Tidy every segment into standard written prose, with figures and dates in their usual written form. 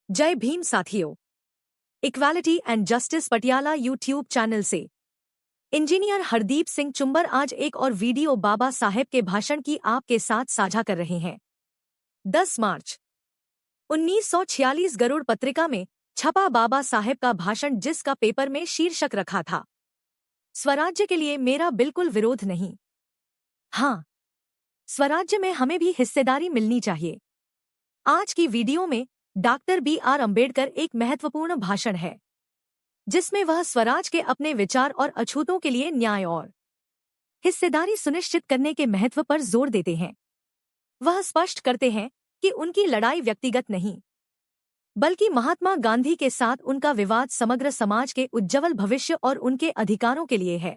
जय भीम साथियों। Equality and justice Patiala YouTube channel से इंजीनियर हरदीप सिंह चुंबर आज एक और वीडियो बाबा साहेब के भाषण की आपके साथ साझा कर रहे हैं। 10 मार्च 1946 गरुड़ पत्रिका में छपा बाबा साहेब का भाषण, जिसका पेपर में शीर्षक रखा था, स्वराज्य के लिए मेरा बिल्कुल विरोध नहीं। हाँ, स्वराज्य में हमें भी हिस्सेदारी मिलनी चाहिए। आज की वीडियो में डॉक्टर B.R. अम्बेडकर एक महत्वपूर्ण भाषण है, जिसमें वह स्वराज के अपने विचार और अछूतों के लिए न्याय और हिस्सेदारी सुनिश्चित करने के महत्व पर जोर देते हैं। वह स्पष्ट करते हैं कि उनकी लड़ाई व्यक्तिगत नहीं, बल्कि महात्मा गांधी के साथ उनका विवाद समग्र समाज के उज्ज्वल भविष्य और उनके अधिकारों के लिए है।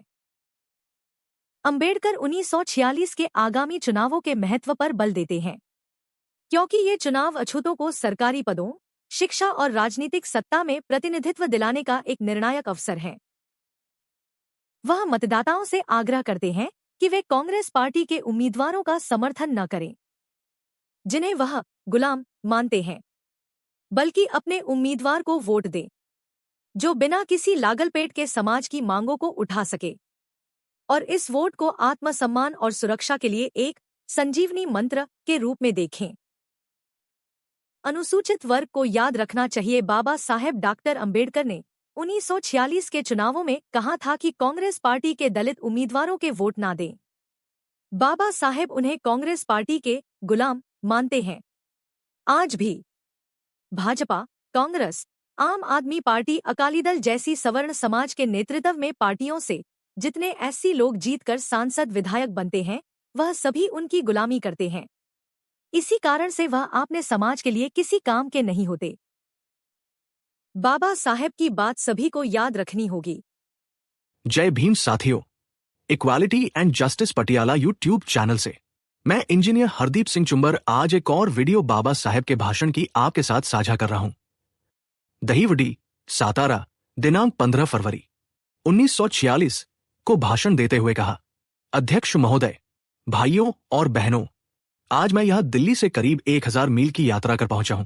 अम्बेडकर 1946 के आगामी चुनावों के महत्व पर बल देते हैं, क्योंकि ये चुनाव अछूतों को सरकारी पदों, शिक्षा और राजनीतिक सत्ता में प्रतिनिधित्व दिलाने का एक निर्णायक अवसर है। वह मतदाताओं से आग्रह करते हैं कि वे कांग्रेस पार्टी के उम्मीदवारों का समर्थन न करें, जिन्हें वह गुलाम मानते हैं, बल्कि अपने उम्मीदवार को वोट दें, जो बिना किसी लागलपेट के समाज की मांगों को उठा सके, और इस वोट को आत्मसम्मान और सुरक्षा के लिए एक संजीवनी मंत्र के रूप में देखें। अनुसूचित वर्ग को याद रखना चाहिए। बाबा साहेब डॉक्टर अम्बेडकर ने 1946 के चुनावों में कहा था कि कांग्रेस पार्टी के दलित उम्मीदवारों के वोट ना दें। बाबा साहेब उन्हें कांग्रेस पार्टी के गुलाम मानते हैं। आज भी भाजपा, कांग्रेस, आम आदमी पार्टी, अकाली दल जैसी सवर्ण समाज के नेतृत्व में पार्टियों से जितने ऐसी लोग जीतकर सांसद विधायक बनते हैं, वह सभी उनकी गुलामी करते हैं। इसी कारण से वह अपने समाज के लिए किसी काम के नहीं होते। बाबा साहेब की बात सभी को याद रखनी होगी। जय भीम साथियों। Equality and justice Patiala YouTube channel से मैं इंजीनियर हरदीप सिंह चुंबर आज एक और वीडियो बाबा साहेब के भाषण की आपके साथ साझा कर रहा हूं। दहीवडी, सातारा, दिनांक 15 फरवरी 1946 को भाषण देते हुए कहा, अध्यक्ष महोदय, भाइयों और बहनों, आज मैं यहां दिल्ली से करीब 1000 मील की यात्रा कर पहुंचा हूं।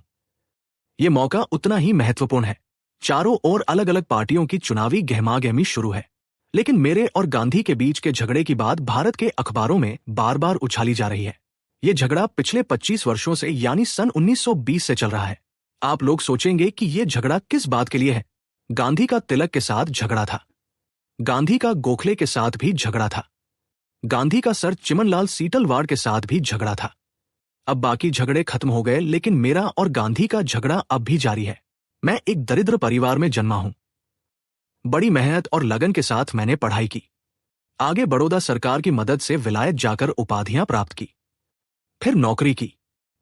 यह मौका उतना ही महत्वपूर्ण है। चारों ओर अलग अलग पार्टियों की चुनावी गहमागहमी शुरू है, लेकिन मेरे और गांधी के बीच के झगड़े की बात भारत के अखबारों में बार बार उछाली जा रही है। यह झगड़ा पिछले 25 वर्षों से यानी सन 1920 से चल रहा है। आप लोग सोचेंगे कि यह झगड़ा किस बात के लिए है। गांधी का तिलक के साथ झगड़ा था, गांधी का गोखले के साथ भी झगड़ा था, गांधी का सर चिमनलाल सीतलवाड़ के साथ भी झगड़ा था। अब बाकी झगड़े खत्म हो गए, लेकिन मेरा और गांधी का झगड़ा अब भी जारी है। मैं एक दरिद्र परिवार में जन्मा हूं। बड़ी मेहनत और लगन के साथ मैंने पढ़ाई की। आगे बड़ौदा सरकार की मदद से विलायत जाकर उपाधियां प्राप्त की, फिर नौकरी की।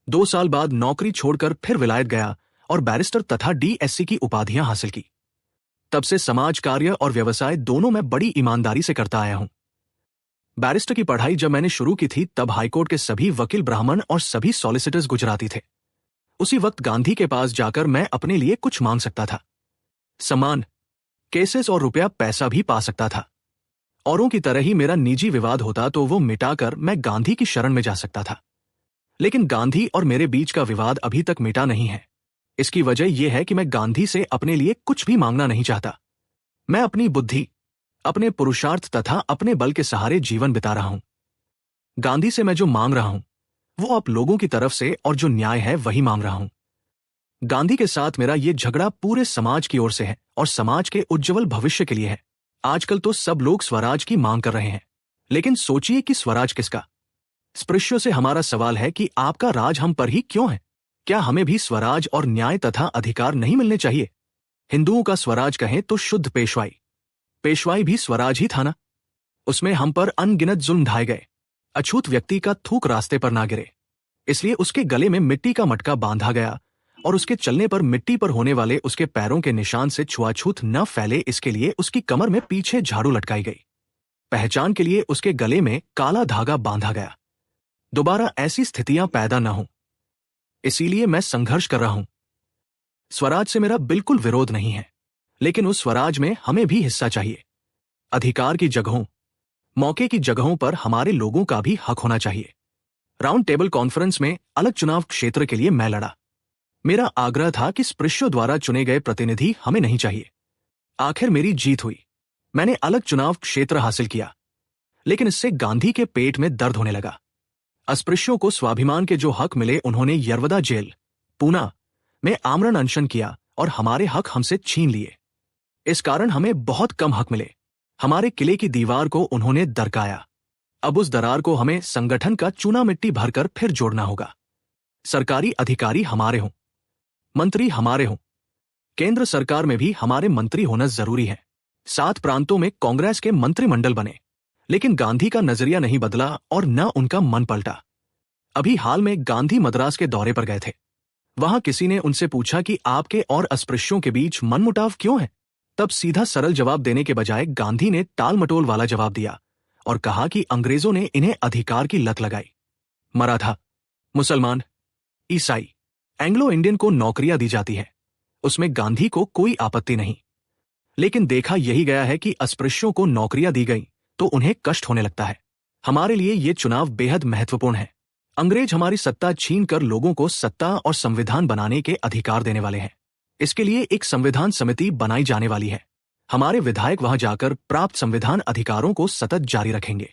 2 साल बाद नौकरी छोड़कर फिर विलायत गया और बैरिस्टर तथा DSc की उपाधियां हासिल की। तब से समाज कार्य और व्यवसाय दोनों मैं बड़ी ईमानदारी से करता आया हूं। बैरिस्टर की पढ़ाई जब मैंने शुरू की थी, तब हाईकोर्ट के सभी वकील ब्राह्मण और सभी सॉलिसिटर्स गुजराती थे। उसी वक्त गांधी के पास जाकर मैं अपने लिए कुछ मांग सकता था, सम्मान, केसेस और रुपया पैसा भी पा सकता था। औरों की तरह ही मेरा निजी विवाद होता तो वो मिटाकर मैं गांधी की शरण में जा सकता था। लेकिन गांधी और मेरे बीच का विवाद अभी तक मिटा नहीं है। इसकी वजह यह है कि मैं गांधी से अपने लिए कुछ भी मांगना नहीं चाहता। मैं अपनी बुद्धि, अपने पुरुषार्थ तथा अपने बल के सहारे जीवन बिता रहा हूं। गांधी से मैं जो मांग रहा हूं, वो आप लोगों की तरफ से और जो न्याय है वही मांग रहा हूं। गांधी के साथ मेरा ये झगड़ा पूरे समाज की ओर से है और समाज के उज्ज्वल भविष्य के लिए है। आजकल तो सब लोग स्वराज की मांग कर रहे हैं, लेकिन सोचिए कि स्वराज किसका। स्पृश्यों से हमारा सवाल है कि आपका राज हम पर ही क्यों है? क्या हमें भी स्वराज और न्याय तथा अधिकार नहीं मिलने चाहिए? हिंदुओं का स्वराज कहें तो शुद्ध पेशवाई, पेशवाई भी स्वराज ही था ना। उसमें हम पर अनगिनत जुल्म ढाए गए। अछूत व्यक्ति का थूक रास्ते पर ना गिरे, इसलिए उसके गले में मिट्टी का मटका बांधा गया और उसके चलने पर मिट्टी पर होने वाले उसके पैरों के निशान से छुआछूत न फैले, इसके लिए उसकी कमर में पीछे झाड़ू लटकाई गई। पहचान के लिए उसके गले में काला धागा बांधा गया। दोबारा ऐसी स्थितियां पैदा न हों, इसीलिए मैं संघर्ष कर रहा हूं। स्वराज से मेरा बिल्कुल विरोध नहीं है, लेकिन उस स्वराज में हमें भी हिस्सा चाहिए। अधिकार की जगहों, मौके की जगहों पर हमारे लोगों का भी हक होना चाहिए। राउंड टेबल कॉन्फ्रेंस में अलग चुनाव क्षेत्र के लिए मैं लड़ा। मेरा आग्रह था कि स्पृश्यों द्वारा चुने गए प्रतिनिधि हमें नहीं चाहिए। आखिर मेरी जीत हुई। मैंने अलग चुनाव क्षेत्र हासिल किया, लेकिन इससे गांधी के पेट में दर्द होने लगा। अस्पृश्यों को स्वाभिमान के जो हक मिले उन्होंने यरवदा जेल, पूना में आमरण अनशन किया और हमारे हक हमसे छीन लिए। इस कारण हमें बहुत कम हक मिले। हमारे किले की दीवार को उन्होंने दरकाया। अब उस दरार को हमें संगठन का चूना मिट्टी भरकर फिर जोड़ना होगा। सरकारी अधिकारी हमारे हों, मंत्री हमारे हों, केंद्र सरकार में भी हमारे मंत्री होना जरूरी है। 7 प्रांतों में कांग्रेस के मंत्रिमंडल बने, लेकिन गांधी का नजरिया नहीं बदला और न उनका मन पलटा। अभी हाल में गांधी मद्रास के दौरे पर गए थे। वहां किसी ने उनसे पूछा कि आपके और अस्पृश्यों के बीच मनमुटाव क्यों है? तब सीधा सरल जवाब देने के बजाय गांधी ने टाल-मटोल वाला जवाब दिया और कहा कि अंग्रेजों ने इन्हें अधिकार की लत लगाई। मराठा, मुसलमान, ईसाई, एंग्लो इंडियन को नौकरियां दी जाती है, उसमें गांधी को कोई आपत्ति नहीं। लेकिन देखा यही गया है कि अस्पृश्यों को नौकरियां दी गई तो उन्हें कष्ट होने लगता है। हमारे लिए ये चुनाव बेहद महत्वपूर्ण है। अंग्रेज हमारी सत्ता छीन कर लोगों को सत्ता और संविधान बनाने के अधिकार देने वाले हैं। इसके लिए एक संविधान समिति बनाई जाने वाली है। हमारे विधायक वहां जाकर प्राप्त संविधान अधिकारों को सतत जारी रखेंगे।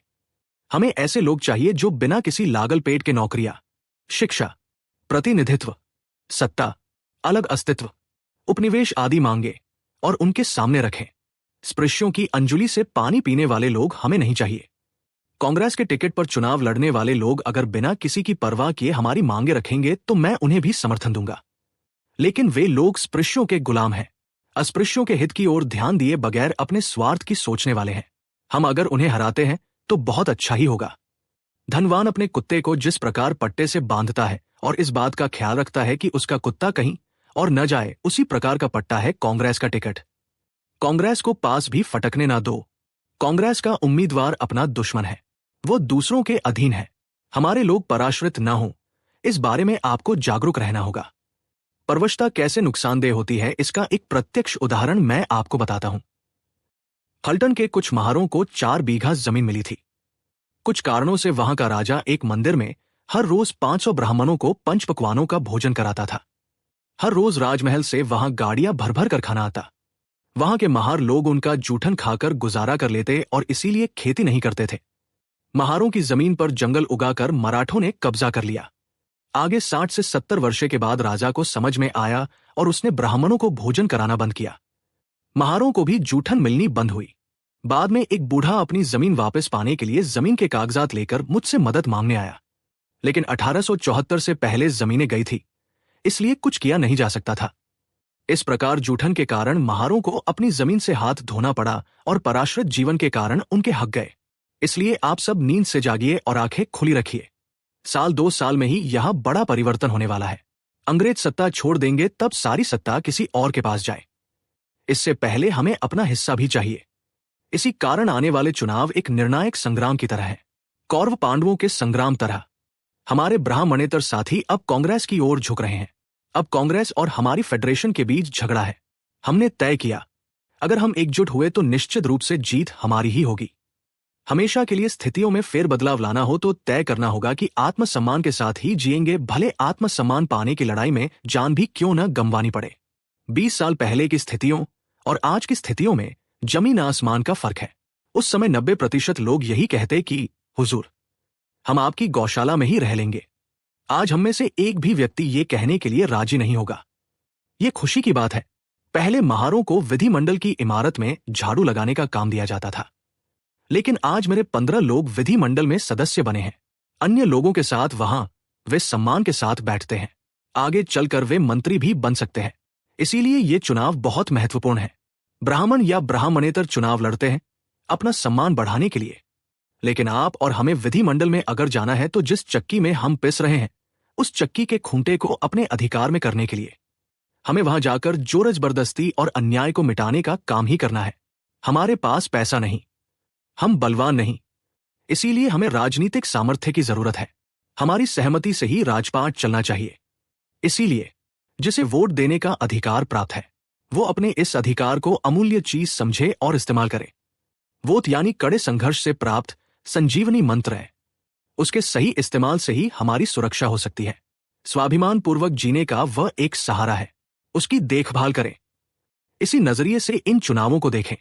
हमें ऐसे लोग चाहिए जो बिना किसी लागल पेट के नौकरियां, शिक्षा, प्रतिनिधित्व, सत्ता, अलग अस्तित्व, उपनिवेश आदि मांगे और उनके सामने रखें। स्पृश्यों की अंजुलि से पानी पीने वाले लोग हमें नहीं चाहिए। कांग्रेस के टिकट पर चुनाव लड़ने वाले लोग अगर बिना किसी की परवाह किए हमारी मांगे रखेंगे तो मैं उन्हें भी समर्थन दूंगा, लेकिन वे लोग स्पृश्यों के गुलाम हैं, अस्पृश्यों के हित की ओर ध्यान दिए बगैर अपने स्वार्थ की सोचने वाले हैं। हम अगर उन्हें हराते हैं तो बहुत अच्छा ही होगा। धनवान अपने कुत्ते को जिस प्रकार पट्टे से बांधता है और इस बात का ख्याल रखता है कि उसका कुत्ता कहीं और न जाए, उसी प्रकार का पट्टा है कांग्रेस का टिकट। कांग्रेस को पास भी फटकने ना दो। कांग्रेस का उम्मीदवार अपना दुश्मन है, वो दूसरों के अधीन है। हमारे लोग पराश्रित न हों, इस बारे में आपको जागरूक रहना होगा। परवशता कैसे नुकसानदेह होती है, इसका एक प्रत्यक्ष उदाहरण मैं आपको बताता हूं। हल्टन के कुछ महारों को 4 बीघा जमीन मिली थी। कुछ कारणों से वहां का राजा एक मंदिर में हर रोज 500 ब्राह्मणों को पंच पकवानों का भोजन कराता था। हर रोज राजमहल से वहां गाड़ियां भर भर कर खाना आता। वहां के महार लोग उनका जूठन खाकर गुजारा कर लेते और इसीलिए खेती नहीं करते थे। महारों की जमीन पर जंगल उगाकर मराठों ने कब्जा कर लिया। आगे 60 से 70 वर्ष के बाद राजा को समझ में आया और उसने ब्राह्मणों को भोजन कराना बंद किया। महारों को भी जूठन मिलनी बंद हुई। बाद में एक बूढ़ा अपनी जमीन वापस पाने के लिए जमीन के कागजात लेकर मुझसे मदद मांगने आया, लेकिन 1874 से पहले जमीनें गई थी, इसलिए कुछ किया नहीं जा सकता था। इस प्रकार जूठन के कारण महारों को अपनी जमीन से हाथ धोना पड़ा और पराश्रित जीवन के कारण उनके हक गए। इसलिए आप सब नींद से जागिए और आंखें खुली रखिए। 1-2 साल में ही यहां बड़ा परिवर्तन होने वाला है। अंग्रेज सत्ता छोड़ देंगे तब सारी सत्ता किसी और के पास जाए। इससे पहले हमें अपना हिस्सा भी चाहिए। इसी कारण आने वाले चुनाव एक निर्णायक संग्राम की तरह है, कौरव पांडवों के संग्राम तरह। हमारे ब्राह्मणेतर साथी अब कांग्रेस की ओर झुक रहे हैं। अब कांग्रेस और हमारी फेडरेशन के बीच झगड़ा है। हमने तय किया, अगर हम एकजुट हुए तो निश्चित रूप से जीत हमारी ही होगी। हमेशा के लिए स्थितियों में फेरबदलाव लाना हो तो तय करना होगा कि आत्मसम्मान के साथ ही जिएंगे, भले आत्मसम्मान पाने की लड़ाई में जान भी क्यों न गंवानी पड़े। 20 साल पहले की स्थितियों और आज की स्थितियों में जमीन आसमान का फर्क है। उस समय 90% लोग यही कहते कि हुजूर, हम आपकी गौशाला में ही रह लेंगे। आज हम में से एक भी व्यक्ति ये कहने के लिए राजी नहीं होगा। ये खुशी की बात है। पहले महारों को विधिमंडल की इमारत में झाड़ू लगाने का काम दिया जाता था, लेकिन आज मेरे 15 लोग विधिमंडल में सदस्य बने हैं। अन्य लोगों के साथ वहां वे सम्मान के साथ बैठते हैं। आगे चलकर वे मंत्री भी बन सकते हैं। इसीलिए ये चुनाव बहुत महत्वपूर्ण है। ब्राह्मण या ब्राह्मणेतर चुनाव लड़ते हैं अपना सम्मान बढ़ाने के लिए, लेकिन आप और हमें विधिमंडल में अगर जाना है तो जिस चक्की में हम पिस रहे हैं उस चक्की के खूंटे को अपने अधिकार में करने के लिए हमें वहां जाकर जोर जबरदस्ती और अन्याय को मिटाने का काम ही करना है। हमारे पास पैसा नहीं, हम बलवान नहीं, इसीलिए हमें राजनीतिक सामर्थ्य की जरूरत है। हमारी सहमति से ही राजपाट चलना चाहिए। इसीलिए जिसे वोट देने का अधिकार प्राप्त है वो अपने इस अधिकार को अमूल्य चीज समझे और इस्तेमाल करे। वोट यानी कड़े संघर्ष से प्राप्त संजीवनी मंत्र है। उसके सही इस्तेमाल से ही हमारी सुरक्षा हो सकती है। स्वाभिमान पूर्वक जीने का वह एक सहारा है, उसकी देखभाल करें। इसी नजरिए से इन चुनावों को देखें।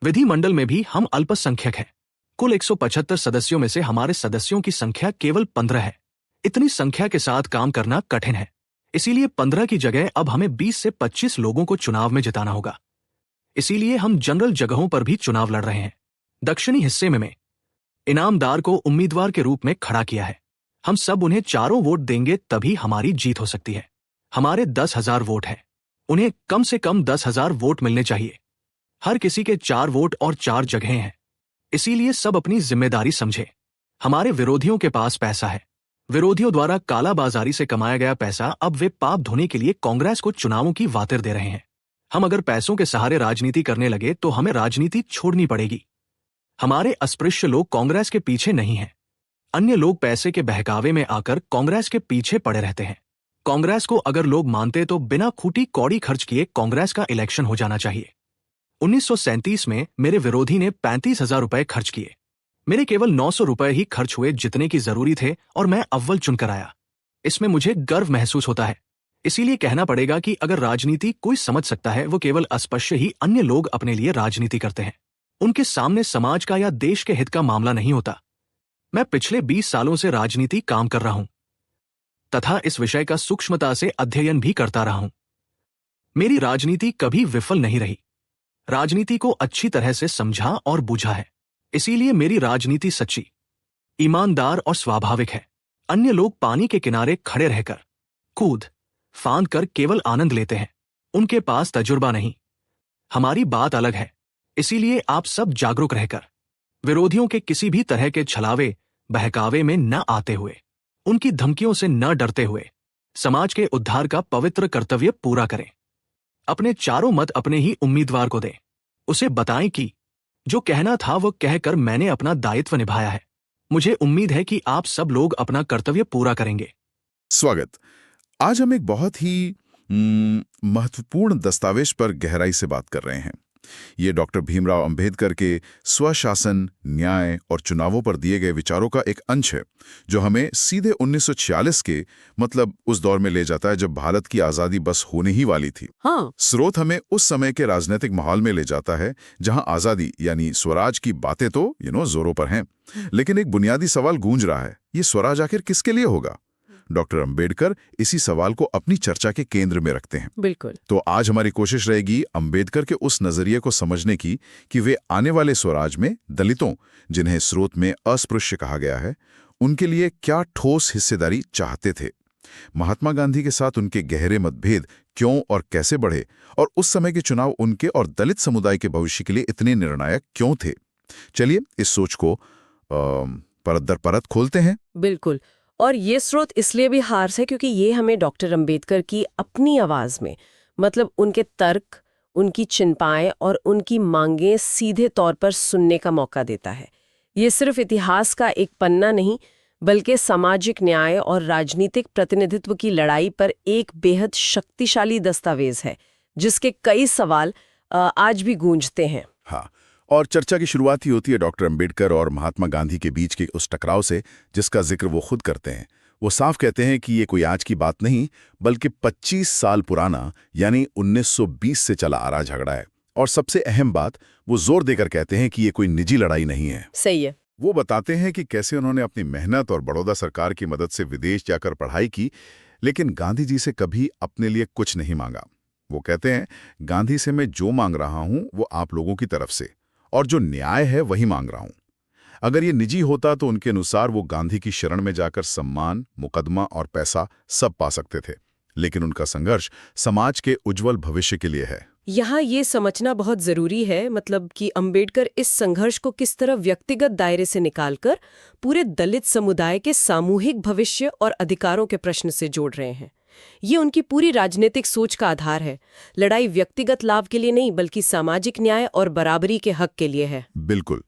विधिमंडल में भी हम अल्पसंख्यक हैं। कुल 175 सदस्यों में से हमारे सदस्यों की संख्या केवल 15 है। इतनी संख्या के साथ काम करना कठिन है, इसीलिए 15 की जगह अब हमें 20 से 25 लोगों को चुनाव में जिताना होगा। इसीलिए हम जनरल जगहों पर भी चुनाव लड़ रहे हैं। दक्षिणी हिस्से में इनामदार को उम्मीदवार के रूप में खड़ा किया है। हम सब उन्हें चारों वोट देंगे, तभी हमारी जीत हो सकती है। हमारे 10,000 वोट हैं, उन्हें कम से कम 10,000 वोट मिलने चाहिए। हर किसी के 4 वोट और 4 जगहें हैं, इसीलिए सब अपनी जिम्मेदारी समझे। हमारे विरोधियों के पास पैसा है। विरोधियों द्वारा कालाबाजारी से कमाया गया पैसा अब वे पाप धोने के लिए कांग्रेस को चुनावों की वातिर दे रहे हैं। हम अगर पैसों के सहारे राजनीति करने लगे तो हमें राजनीति छोड़नी पड़ेगी। हमारे अस्पृश्य लोग कांग्रेस के पीछे नहीं हैं। अन्य लोग पैसे के बहकावे में आकर कांग्रेस के पीछे पड़े रहते हैं। कांग्रेस को अगर लोग मानते तो बिना खूटी कौड़ी खर्च किए कांग्रेस का इलेक्शन हो जाना चाहिए। 1937 में मेरे विरोधी ने 35,000 रुपए खर्च किए। मेरे केवल 900 रुपए ही खर्च हुए, जितने की जरूरी थे, और मैं अव्वल चुनकर आया। इसमें मुझे गर्व महसूस होता है। इसीलिए कहना पड़ेगा कि अगर राजनीति कोई समझ सकता है, वो केवल अस्पृश्य ही अन्य लोग अपने लिए राजनीति करते हैं। उनके सामने समाज का या देश के हित का मामला नहीं होता। मैं पिछले 20 सालों से राजनीति काम कर रहा हूं तथा इस विषय का सूक्ष्मता से अध्ययन भी करता रहा हूं। मेरी राजनीति कभी विफल नहीं रही। राजनीति को अच्छी तरह से समझा और बूझा है। इसीलिए मेरी राजनीति सच्ची, ईमानदार और स्वाभाविक है। अन्य लोग पानी के किनारे खड़े रहकर कूद फांद कर केवल आनंद लेते हैं, उनके पास तजुर्बा नहीं। हमारी बात अलग है। इसीलिए आप सब जागरूक रहकर विरोधियों के किसी भी तरह के छलावे बहकावे में न आते हुए, उनकी धमकियों से न डरते हुए समाज के उद्धार का पवित्र कर्तव्य पूरा करें। अपने चारों मत अपने ही उम्मीदवार को दें। उसे बताएं कि जो कहना था वो कहकर मैंने अपना दायित्व निभाया है। मुझे उम्मीद है कि आप सब लोग अपना कर्तव्य पूरा करेंगे। स्वागत। आज हम एक बहुत ही महत्वपूर्ण दस्तावेज पर गहराई से बात कर रहे हैं। ये डॉक्टर भीमराव अंबेडकर के स्वशासन, न्याय और चुनावों पर दिए गए विचारों का एक अंश है, जो हमें सीधे 1946 के मतलब उस दौर में ले जाता है जब भारत की आज़ादी बस होने ही वाली थी। हाँ। स्रोत हमें उस समय के राजनीतिक माहौल में ले जाता है जहां आज़ादी यानी स्वराज की बातें तो जोरों पर हैं, लेकिन एक बुनियादी सवाल गूंज रहा है, ये स्वराज आखिर किसके लिए होगा? डॉक्टर अंबेडकर इसी सवाल को अपनी चर्चा के केंद्र में रखते हैं। बिल्कुल। तो आज हमारी कोशिश रहेगी अंबेडकर के उस नजरिए को समझने की कि वे आने वाले स्वराज में दलितों, जिन्हें स्रोत में अस्पृश्य कहा गया है, उनके लिए क्या ठोस हिस्सेदारी चाहते थे। महात्मा गांधी के साथ उनके गहरे मतभेद क्यों और कैसे बढ़े, और उस समय के चुनाव उनके और दलित समुदाय के भविष्य के लिए इतने निर्णायक क्यों थे। चलिए इस सोच को परत दर परत खोलते हैं। बिल्कुल। और ये स्रोत इसलिए भी खास है क्योंकि ये हमें डॉक्टर अंबेडकर की अपनी आवाज में, मतलब उनके तर्क, उनकी चिंताएं और उनकी मांगें सीधे तौर पर सुनने का मौका देता है। ये सिर्फ इतिहास का एक पन्ना नहीं, बल्कि सामाजिक न्याय और राजनीतिक प्रतिनिधित्व की लड़ाई पर एक बेहद शक्तिशाली दस्तावेज है, जिसके कई सवाल आज भी गूंजते हैं। हाँ, और चर्चा की शुरुआत ही होती है डॉक्टर अंबेडकर और महात्मा गांधी के बीच के उस टकराव से, जिसका जिक्र वो खुद करते हैं। वो साफ कहते हैं कि ये कोई आज की बात नहीं, बल्कि 25 साल पुराना यानी 1920 से चला आ रहा झगड़ा है। और सबसे अहम बात, वो जोर देकर कहते हैं कि ये कोई निजी लड़ाई नहीं है। सही है। वो बताते हैं कि कैसे उन्होंने अपनी मेहनत और बड़ौदा सरकार की मदद से विदेश जाकर पढ़ाई की, लेकिन गांधी जी से कभी अपने लिए कुछ नहीं मांगा। वो कहते हैं, गांधी से मैं जो मांग रहा हूं वो आप लोगों की तरफ से, और जो न्याय है वही मांग रहा हूं। अगर ये निजी होता तो उनके अनुसार वो गांधी की शरण में जाकर सम्मान, मुकदमा और पैसा सब पा सकते थे, लेकिन उनका संघर्ष समाज के उज्जवल भविष्य के लिए है। यहाँ ये समझना बहुत जरूरी है, मतलब कि अंबेडकर इस संघर्ष को किस तरह व्यक्तिगत दायरे से निकालकर पूरे दलित समुदाय के सामूहिक भविष्य और अधिकारों के प्रश्न से जोड़ रहे हैं। ये उनकी पूरी राजनीतिक सोच का आधार है। लड़ाई व्यक्तिगत लाभ के लिए नहीं, बल्कि सामाजिक न्याय और बराबरी के हक के लिए है। बिल्कुल।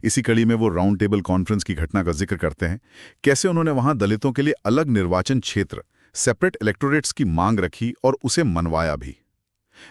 इसी कड़ी में वो राउंड टेबल कॉन्फ्रेंस की घटना का जिक्र करते हैं, कैसे उन्होंने वहां दलितों के लिए अलग निर्वाचन क्षेत्र, सेपरेट इलेक्टोरेट्स की मांग रखी और उसे मनवाया भी।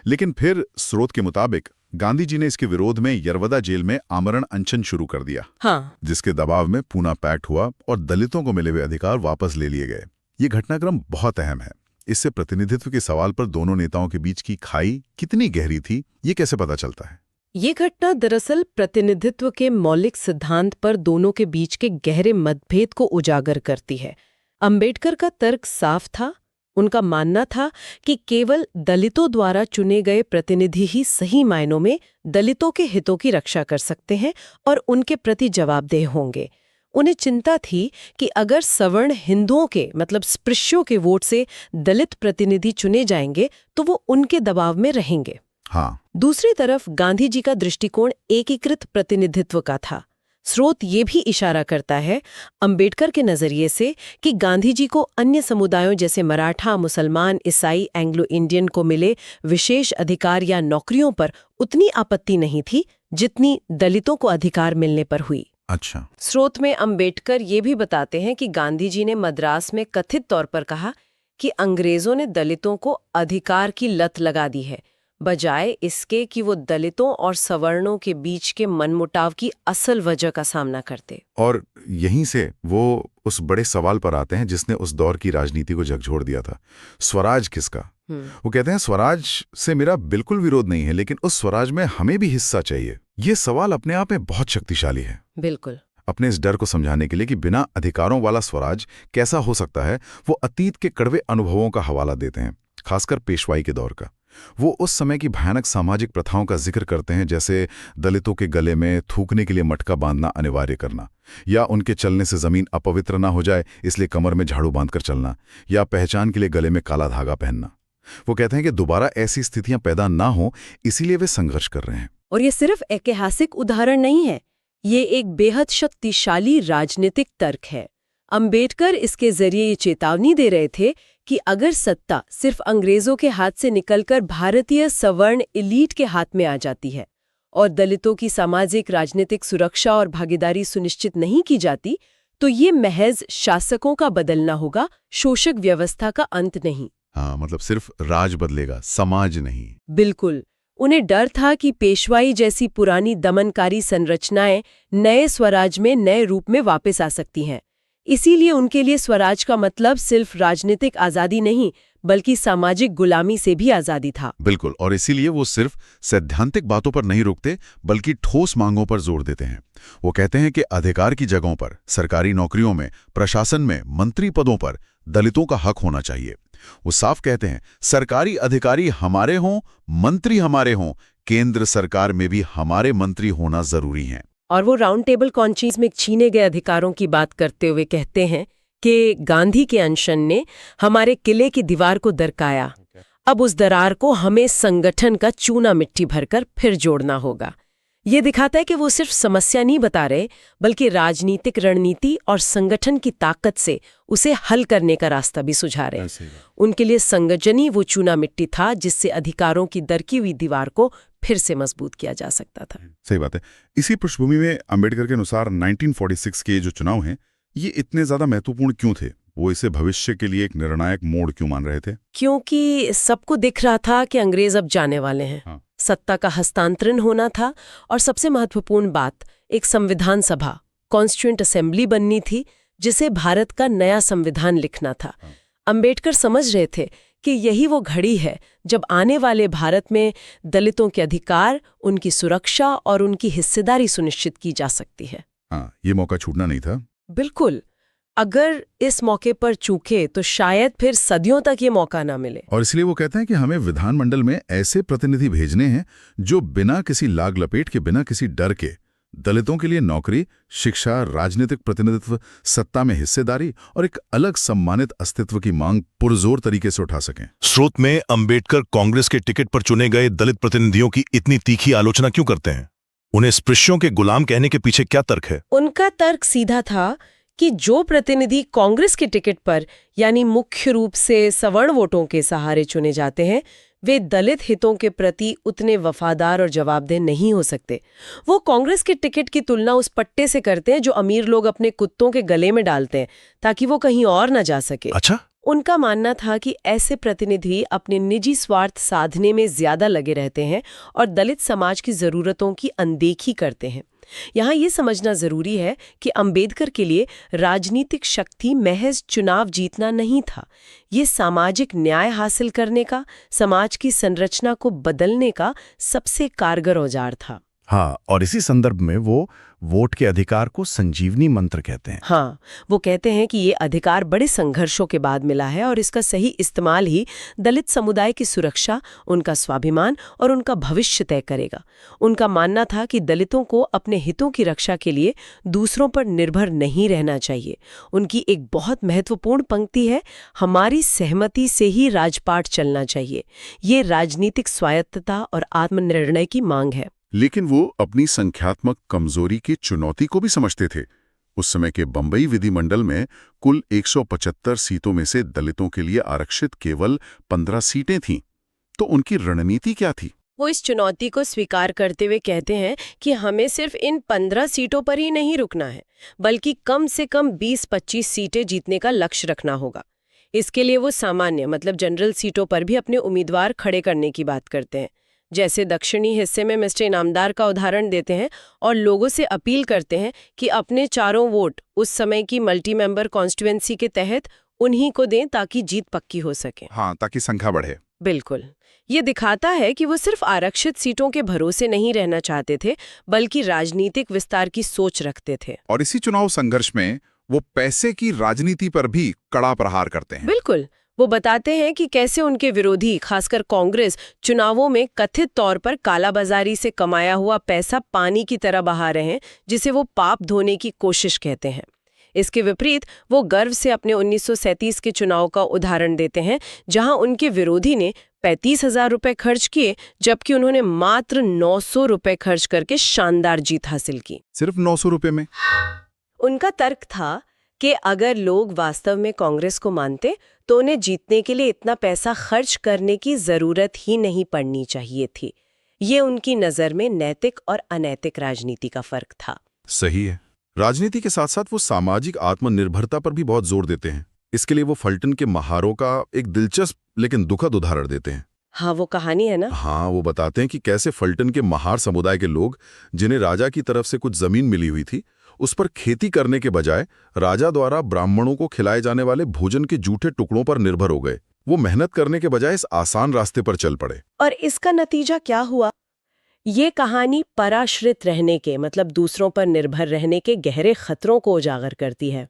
लेकिन फिर स्रोत के मुताबिक गांधी जी ने इसके विरोध में यरवदा जेल में आमरण अनशन शुरू कर दिया। हाँ। जिसके दबाव में पूना पैक्ट हुआ और दलितों को मिले हुए अधिकार वापस ले लिए गए। ये घटनाक्रम बहुत अहम है। इससे प्रतिनिधित्व के सवाल पर दोनों नेताओं के बीच की खाई कितनी गहरी थी, ये कैसे पता चलता है? ये घटना दरअसल प्रतिनिधित्व के मौलिक सिद्धांत पर दोनों के बीच के गहरे मतभेद को उजागर करती है। अंबेडकर का तर्क साफ था। उनका मानना था कि केवल दलितों द्वारा चुने गए प्रतिनिधि ही सही मायनों में दलितों के हितों की रक्षा कर सकते हैं और उनके प्रति जवाबदेह होंगे। उन्हें चिंता थी कि अगर सवर्ण हिंदुओं के मतलब स्पृश्यों के वोट से दलित प्रतिनिधि चुने जाएंगे तो वो उनके दबाव में रहेंगे। हाँ। दूसरी तरफ गांधी जी का दृष्टिकोण एकीकृत प्रतिनिधित्व का था। स्रोत ये भी इशारा करता है अंबेडकर के नजरिए से कि गांधी जी को अन्य समुदायों जैसे मराठा, मुसलमान, ईसाई, एंग्लो इंडियन को मिले विशेष अधिकार या नौकरियों पर उतनी आपत्ति नहीं थी जितनी दलितों को अधिकार मिलने पर हुई। अच्छा। स्रोत में अंबेडकर ये भी बताते हैं कि गांधी जी ने मद्रास में कथित तौर पर कहा कि अंग्रेजों ने दलितों को अधिकार की लत लगा दी है, बजाय इसके कि वो दलितों और सवर्णों के बीच के मनमुटाव की असल वजह का सामना करते। और यहीं से वो उस बड़े सवाल पर आते हैं जिसने उस दौर की राजनीति को झकझोर दिया था, स्वराज किसका? वो कहते हैं स्वराज से मेरा बिल्कुल विरोध नहीं है, लेकिन उस स्वराज में हमें भी हिस्सा चाहिए। ये सवाल अपने आप में बहुत शक्तिशाली है। बिल्कुल। अपने इस डर को समझाने के लिए कि बिना अधिकारों वाला स्वराज कैसा हो सकता है, वो अतीत के कड़वे अनुभवों का हवाला देते हैं, खासकर पेशवाई के दौर का। वो उस समय की भयानक सामाजिक प्रथाओं का जिक्र करते हैं, जैसे दलितों के गले में थूकने के लिए मटका बांधना अनिवार्य करना, या उनके चलने से जमीन अपवित्र ना हो जाए इसलिए कमर में झाड़ू बांधकर चलना, या पहचान के लिए गले में काला धागा पहनना। वो कहते हैं कि दोबारा ऐसी स्थितियां पैदा ना हो, इसीलिए वे संघर्ष कर रहे हैं। और ये सिर्फ ऐतिहासिक उदाहरण नहीं है, ये एक बेहद शक्तिशाली राजनीतिक तर्क है। अंबेडकर इसके जरिए ये चेतावनी दे रहे थे कि अगर सत्ता सिर्फ अंग्रेजों के हाथ से निकलकर भारतीय सवर्ण एलीट के हाथ में आ जाती है और दलितों की सामाजिक राजनीतिक सुरक्षा और भागीदारी सुनिश्चित नहीं की जाती, तो ये महज शासकों का बदलना होगा, शोषक व्यवस्था का अंत नहीं। हाँ, मतलब सिर्फ राज बदलेगा, समाज नहीं। बिल्कुल। उन्हें डर था कि पेशवाई जैसी पुरानी दमनकारी संरचनाएं नए स्वराज में नए रूप में वापस आ सकती हैं। इसीलिए उनके लिए स्वराज का मतलब सिर्फ राजनीतिक आजादी नहीं, बल्कि सामाजिक गुलामी से भी आजादी था। बिल्कुल। और इसीलिए वो सिर्फ सैद्धांतिक बातों पर नहीं रुकते, बल्कि ठोस मांगों पर जोर देते हैं। वो कहते हैं कि अधिकार की जगहों पर, सरकारी नौकरियों में, प्रशासन में, मंत्री पदों पर दलितों का हक होना चाहिए। वो साफ कहते हैं, सरकारी अधिकारी हमारे हों, मंत्री हमारे हों, केंद्र सरकार में भी हमारे मंत्री होना जरूरी है। और वो राउंड टेबल कॉन्फ्रेंस में छीने गए अधिकारों की बात करते हुए कहते हैं कि गांधी के अनशन ने हमारे किले की दीवार को दरकाया। अब उस दरार को हमें संगठन का चूना मिट्टी भरकर फिर जोड़ना होगा। ये दिखाता है कि वो सिर्फ समस्या नहीं बता रहे, बल्कि राजनीतिक रणनीति और संगठन की ताकत से उसे हल करने का रास्ता भी सुझा रहे हैं। उनके लिए संगठन ही वो चूना मिट्टी था जिससे अधिकारों की दरकी हुई दीवार को फिर से मजबूत किया जा सकता था। सही बात है। इसी पृष्ठभूमि में अंबेडकर के अनुसार 1946 के जो चुनाव हैं, ये इतने ज्यादा महत्वपूर्ण क्यों थे? वो इसे भविष्य के लिए एक निर्णायक मोड़ क्यों मान रहे थे? क्योंकि सबको दिख रहा था कि अंग्रेज अब जाने वाले हैं। हाँ। सत्ता का हस्तांतरण होना था, और सबसे महत्वपूर्ण बात, एक संविधान सभा, कॉन्स्टिट्यूएंट असेंबली बननी थी, जिसे भारत का नया संविधान लिखना था। हाँ। अंबेडकर समझ रहे थे कि यही वो घड़ी है जब आने वाले भारत में दलितों के अधिकार, उनकी सुरक्षा और उनकी हिस्सेदारी सुनिश्चित की जा सकती है। हाँ, ये मौका छूटना नहीं था। बिल्कुल। अगर इस मौके पर चूके तो शायद फिर सदियों तक ये मौका ना मिले। और इसलिए वो कहते हैं कि हमें विधानमंडल में ऐसे प्रतिनिधि भेजने हैं जो बिना किसी लाग लपेट के, बिना किसी डर के दलितों के लिए नौकरी, शिक्षा, राजनीतिक प्रतिनिधित्व, सत्ता में हिस्सेदारी और एक अलग सम्मानित अस्तित्व की मांग पुरजोर तरीके से उठा सकें। स्रोत में अंबेडकर कांग्रेस के टिकट पर चुने गए दलित प्रतिनिधियों की इतनी तीखी आलोचना क्यों करते हैं? उन्हें स्पृश्यों के गुलाम कहने के पीछे क्या तर्क है? उनका तर्क सीधा था कि जो प्रतिनिधि कांग्रेस के टिकट पर, यानी मुख्य रूप से सवर्ण वोटों के सहारे चुने जाते हैं, वे दलित हितों के प्रति उतने वफादार और जवाबदेह नहीं हो सकते। वो कांग्रेस के टिकट की तुलना उस पट्टे से करते हैं जो अमीर लोग अपने कुत्तों के गले में डालते हैं ताकि वो कहीं और न जा सके। अच्छा। उनका मानना था कि ऐसे प्रतिनिधि अपने निजी स्वार्थ साधने में ज्यादा लगे रहते हैं और दलित समाज की जरूरतों की अनदेखी करते हैं। यहाँ ये समझना जरूरी है कि अंबेडकर के लिए राजनीतिक शक्ति महज चुनाव जीतना नहीं था, ये सामाजिक न्याय हासिल करने का, समाज की संरचना को बदलने का सबसे कारगर औजार था। हाँ, और इसी संदर्भ में वो वोट के अधिकार को संजीवनी मंत्र कहते हैं। हाँ, वो कहते हैं कि ये अधिकार बड़े संघर्षों के बाद मिला है और इसका सही इस्तेमाल ही दलित समुदाय की सुरक्षा, उनका स्वाभिमान और उनका भविष्य तय करेगा। उनका मानना था कि दलितों को अपने हितों की रक्षा के लिए दूसरों पर निर्भर नहीं रहना चाहिए। उनकी एक बहुत महत्वपूर्ण पंक्ति है, हमारी सहमति से ही राजपाट चलना चाहिए। ये राजनीतिक स्वायत्तता और आत्मनिर्णय की मांग है। लेकिन वो अपनी संख्यात्मक कमजोरी की चुनौती को भी समझते थे। उस समय के बंबई विधिमंडल में कुल 175 सीटों में से दलितों के लिए आरक्षित केवल 15 सीटें थीं। तो उनकी रणनीति क्या थी? वो इस चुनौती को स्वीकार करते हुए कहते हैं कि हमें सिर्फ इन 15 सीटों पर ही नहीं रुकना है, बल्कि कम से कम 20-25 सीटें जीतने का लक्ष्य रखना होगा। इसके लिए वो सामान्य मतलब जनरल सीटों पर भी अपने उम्मीदवार खड़े करने की बात करते हैं। जैसे दक्षिणी हिस्से में मिस्टर इनामदार का उदाहरण देते हैं और लोगों से अपील करते हैं कि अपने चारों वोट उस समय की मल्टी मेंबर कॉन्स्टिट्यूएंसी के तहत उन्हीं को दें ताकि जीत पक्की हो सके। हाँ, ताकि संख्या बढ़े। बिल्कुल, ये दिखाता है कि वो सिर्फ आरक्षित सीटों के भरोसे नहीं रहना चाहते थे, बल्कि राजनीतिक विस्तार की सोच रखते थे। और इसी चुनाव संघर्ष में वो पैसे की राजनीति पर भी कड़ा प्रहार करते हैं। बिल्कुल, वो बताते हैं कि कैसे उनके विरोधी, खासकर कांग्रेस, चुनावों में कथित तौर पर कालाबाजारी से कमाया हुआ पैसा पानी की तरह बहा रहे हैं, जिसे वो पाप धोने की कोशिश कहते हैं। इसके विपरीत वो गर्व से अपने 1937 के चुनाव का उदाहरण देते हैं, जहां उनके विरोधी ने 35,000 रुपए खर्च किए, जबकि उन्होंने मात्र 900 रुपए खर्च करके शानदार जीत हासिल की। सिर्फ 900 रुपए में? उनका तर्क था कि अगर लोग वास्तव में कांग्रेस को मानते तो उन्हें जीतने के लिए इतना पैसा खर्च करने की जरूरत ही नहीं पड़नी चाहिए थी। ये उनकी नजर में नैतिक और अनैतिक राजनीति का फर्क था। सही है। राजनीति के साथ साथ वो सामाजिक आत्मनिर्भरता पर भी बहुत जोर देते हैं। इसके लिए वो फल्टन के महारों का एक दिलचस्प लेकिन दुखद उदाहरण देते हैं। हाँ, वो कहानी है ना? हाँ, वो बताते हैं कि कैसे फल्टन के महार समुदाय के लोग, जिन्हें राजा की तरफ से कुछ जमीन मिली हुई थी, उस पर खेती करने के बजाय राजा द्वारा ब्राह्मणों को खिलाए जाने वाले भोजन के जूठे टुकड़ों पर निर्भर हो गए। वो मेहनत करने के बजाय इस आसान रास्ते पर चल पड़े। और इसका नतीजा क्या हुआ? ये कहानी पराश्रित रहने के मतलब दूसरों पर निर्भर रहने के गहरे खतरों को उजागर करती है।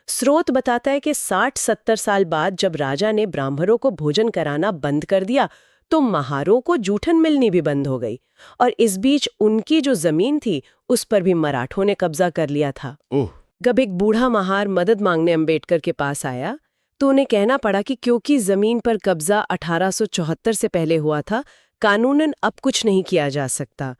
स्रोत बताता है कि 60-70 साल बाद जब राजा ने ब्राह्मणों को भोजन कराना बंद कर दिया तो महारों को जूठन मिलनी भी बंद हो गई, और इस बीच उनकी जो जमीन थी उस पर भी मराठों ने कब्जा कर लिया था। जब एक बूढ़ा महार मदद मांगने अंबेडकर के पास आया तो उन्हें कहना पड़ा कि क्योंकि जमीन पर कब्जा 1874 से पहले हुआ था, कानूनन अब कुछ नहीं किया जा सकता।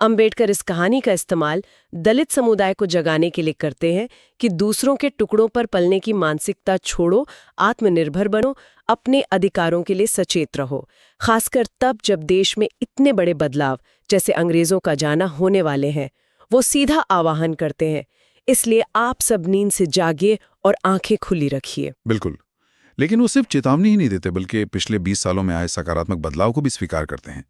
अंबेडकर इस कहानी का इस्तेमाल दलित समुदाय को जगाने के लिए करते हैं कि दूसरों के टुकड़ों पर पलने की मानसिकता छोड़ो, आत्मनिर्भर बनो, अपने अधिकारों के लिए सचेत रहो, खासकर तब जब देश में इतने बड़े बदलाव जैसे अंग्रेजों का जाना होने वाले हैं। वो सीधा आह्वान करते हैं, इसलिए आप सब नींद से जागिए और आंखें खुली रखिए। बिल्कुल, लेकिन वो सिर्फ चेतावनी ही नहीं देते बल्कि पिछले 20 सालों में आए सकारात्मक बदलाव को भी स्वीकार करते हैं।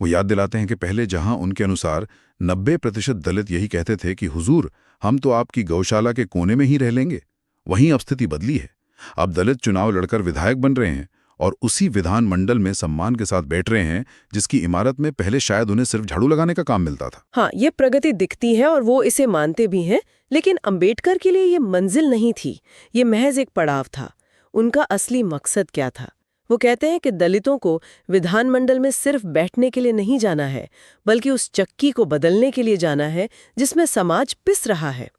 वो याद दिलाते हैं कि पहले जहां उनके अनुसार 90% दलित यही कहते थे कि हुजूर, हम तो आपकी गौशाला के कोने में ही रह लेंगे, वहीं अब स्थिति बदली है। अब दलित चुनाव लड़कर विधायक बन रहे हैं और उसी विधान मंडल में सम्मान के साथ बैठ रहे हैं जिसकी इमारत में पहले शायद उन्हें सिर्फ झाड़ू लगाने का काम मिलता था। हाँ, ये प्रगति दिखती है और वो इसे मानते भी हैं, लेकिन अंबेडकर के लिए ये मंजिल नहीं थी, ये महज एक पड़ाव था। उनका असली मकसद क्या था? वो कहते हैं कि दलितों को विधानमंडल में सिर्फ बैठने के लिए नहीं जाना है, बल्कि उस चक्की को बदलने के लिए जाना है जिसमें समाज पिस रहा है।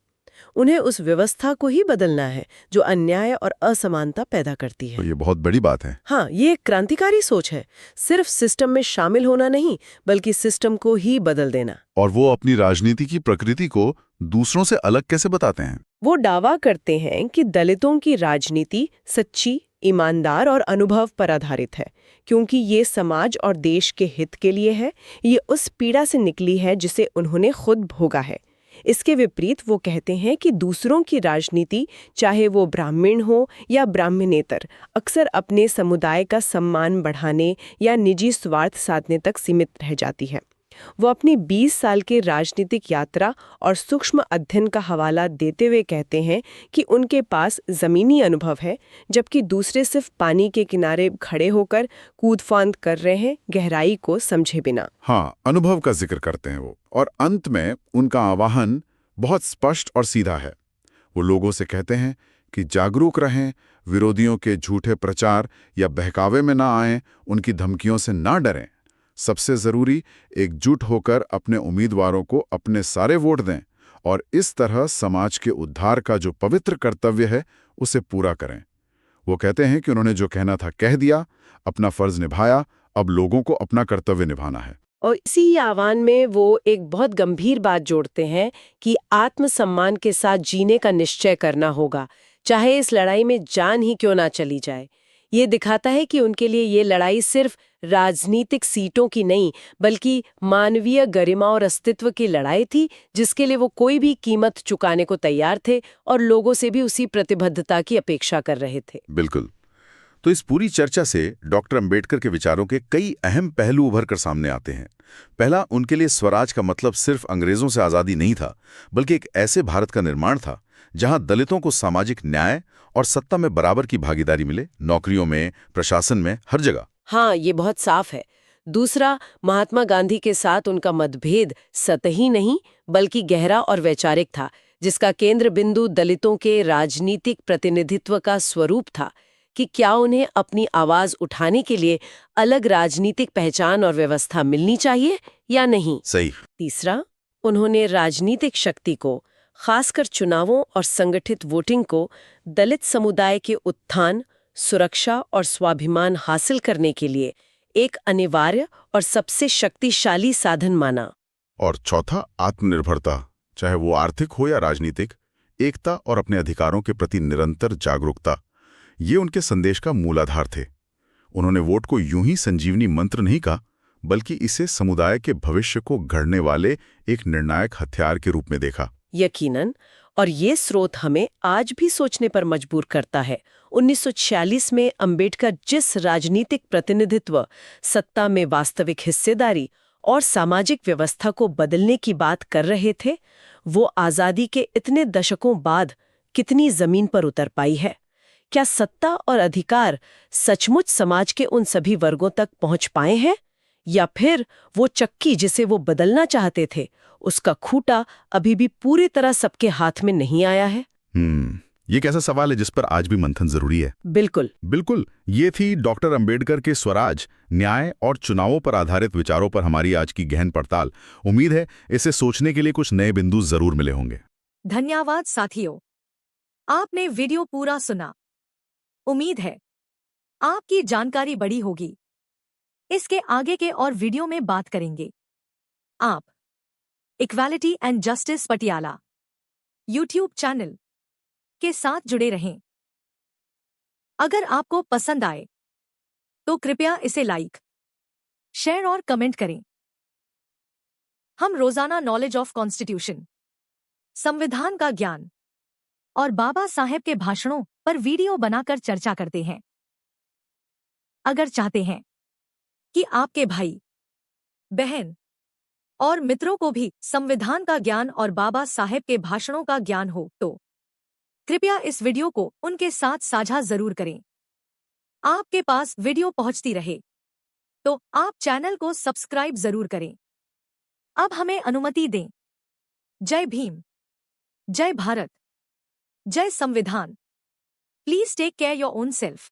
उन्हें उस व्यवस्था को ही बदलना है जो अन्याय और असमानता पैदा करती है। तो ये बहुत बड़ी बात है। हाँ, ये एक क्रांतिकारी सोच है, सिर्फ सिस्टम में शामिल होना नहीं, बल्कि सिस्टम को ही बदल देना। और वो अपनी राजनीति की प्रकृति को दूसरों से अलग कैसे बताते हैं? वो दावा करते हैं कि दलितों की राजनीति सच्ची, ईमानदार और अनुभव पर आधारित है, क्योंकि ये समाज और देश के हित के लिए है। ये उस पीड़ा से निकली है जिसे उन्होंने खुद भोगा है। इसके विपरीत वो कहते हैं कि दूसरों की राजनीति, चाहे वो ब्राह्मण हो या ब्राह्मणेतर, अक्सर अपने समुदाय का सम्मान बढ़ाने या निजी स्वार्थ साधने तक सीमित रह जाती है। वो अपनी 20 साल की राजनीतिक यात्रा और सूक्ष्म अध्ययन का हवाला देते हुए कहते हैं कि उनके पास जमीनी अनुभव है, जबकि दूसरे सिर्फ पानी के किनारे खड़े होकर कूद-फांद कर रहे हैं, गहराई को समझे बिना। हाँ, अनुभव का जिक्र करते हैं वो। और अंत में उनका आह्वान बहुत स्पष्ट और सीधा है। वो लोगों से कहते हैं कि जागरूक रहें, विरोधियों के झूठे प्रचार या बहकावे में ना आएं, उनकी धमकियों से ना डरें। सबसे जरूरी, एकजुट होकर अपने उम्मीदवारों को अपने सारे वोट दें और इस तरह समाज के उद्धार का जो पवित्र कर्तव्य है उसे पूरा करें। वो कहते हैं कि उन्होंने जो कहना था कह दिया, अपना फर्ज निभाया, अब लोगों को अपना कर्तव्य निभाना है। और इसी आह्वान में वो एक बहुत गंभीर बात जोड़ते हैं कि आत्मसम्मान के साथ जीने का निश्चय करना होगा, चाहे इस लड़ाई में जान ही क्यों ना चली जाए। ये दिखाता है कि उनके लिए ये लड़ाई सिर्फ राजनीतिक सीटों की नहीं, बल्कि मानवीय गरिमा और अस्तित्व की लड़ाई थी, जिसके लिए वो कोई भी कीमत चुकाने को तैयार थे और लोगों से भी उसी प्रतिबद्धता की अपेक्षा कर रहे थे। बिल्कुल। तो इस पूरी चर्चा से डॉक्टर अंबेडकर के विचारों के कई अहम पहलू उभर कर सामने आते हैं। पहला, उनके लिए स्वराज का मतलब सिर्फ अंग्रेजों से आज़ादी नहीं था, बल्कि एक ऐसे भारत का निर्माण था जहां दलितों को सामाजिक न्याय और सत्ता में बराबर की भागीदारी मिले, नौकरियों में, प्रशासन में, हर जगह। हाँ, ये बहुत साफ है। दूसरा, महात्मा गांधी के साथ उनका मतभेद सतही नहीं बल्कि गहरा और वैचारिक था, जिसका केंद्र बिंदु दलितों के राजनीतिक प्रतिनिधित्व का स्वरूप था कि क्या उन्हें अपनी आवाज उठाने के लिए अलग राजनीतिक पहचान और व्यवस्था मिलनी चाहिए या नहीं। सही। तीसरा, उन्होंने राजनीतिक शक्ति को, खासकर चुनावों और संगठित वोटिंग को, दलित समुदाय के उत्थान, सुरक्षा और स्वाभिमान हासिल करने के लिए एक अनिवार्य और सबसे शक्तिशाली साधन माना। और चौथा, आत्मनिर्भरता, चाहे वो आर्थिक हो या राजनीतिक, एकता और अपने अधिकारों के प्रति निरंतर जागरूकता, ये उनके संदेश का मूलाधार थे। उन्होंने वोट को यूं ही संजीवनी मंत्र नहीं कहा, बल्कि इसे समुदाय के भविष्य को गढ़ने वाले एक निर्णायक हथियार के रूप में देखा। यकीनन, और ये स्रोत हमें आज भी सोचने पर मजबूर करता है। 1946 में अंबेडकर जिस राजनीतिक प्रतिनिधित्व, सत्ता में वास्तविक हिस्सेदारी और सामाजिक व्यवस्था को बदलने की बात कर रहे थे, वो आज़ादी के इतने दशकों बाद कितनी जमीन पर उतर पाई है। क्या सत्ता और अधिकार सचमुच समाज के उन सभी वर्गों तक पहुंच पाए हैं, या फिर वो चक्की जिसे वो बदलना चाहते थे, उसका खूंटा अभी भी पूरी तरह सबके हाथ में नहीं आया है? ये कैसा सवाल है जिस पर आज भी मंथन जरूरी है। बिल्कुल बिल्कुल। ये थी डॉक्टर अंबेडकर के स्वराज, न्याय और चुनावों पर आधारित विचारों पर हमारी आज की गहन पड़ताल। उम्मीद है इसे सोचने के लिए कुछ नए बिंदु जरूर मिले होंगे। धन्यवाद साथियों, आपने वीडियो पूरा सुना। उम्मीद है आपकी जानकारी बढ़ी होगी। इसके आगे के और वीडियो में बात करेंगे। आप equality and justice Patiala YouTube channel के साथ जुड़े रहें। अगर आपको पसंद आए तो कृपया इसे लाइक, शेयर और कमेंट करें। हम रोजाना नॉलेज ऑफ कॉन्स्टिट्यूशन, संविधान का ज्ञान और बाबा साहेब के भाषणों पर वीडियो बनाकर चर्चा करते हैं। अगर चाहते हैं कि आपके भाई, बहन और मित्रों को भी संविधान का ज्ञान और बाबा साहेब के भाषणों का ज्ञान हो, तो कृपया इस वीडियो को उनके साथ साझा जरूर करें। आपके पास वीडियो पहुंचती रहे तो आप चैनल को सब्सक्राइब जरूर करें। अब हमें अनुमति दें। जय भीम, जय भारत, जय संविधान। Please take care your own self.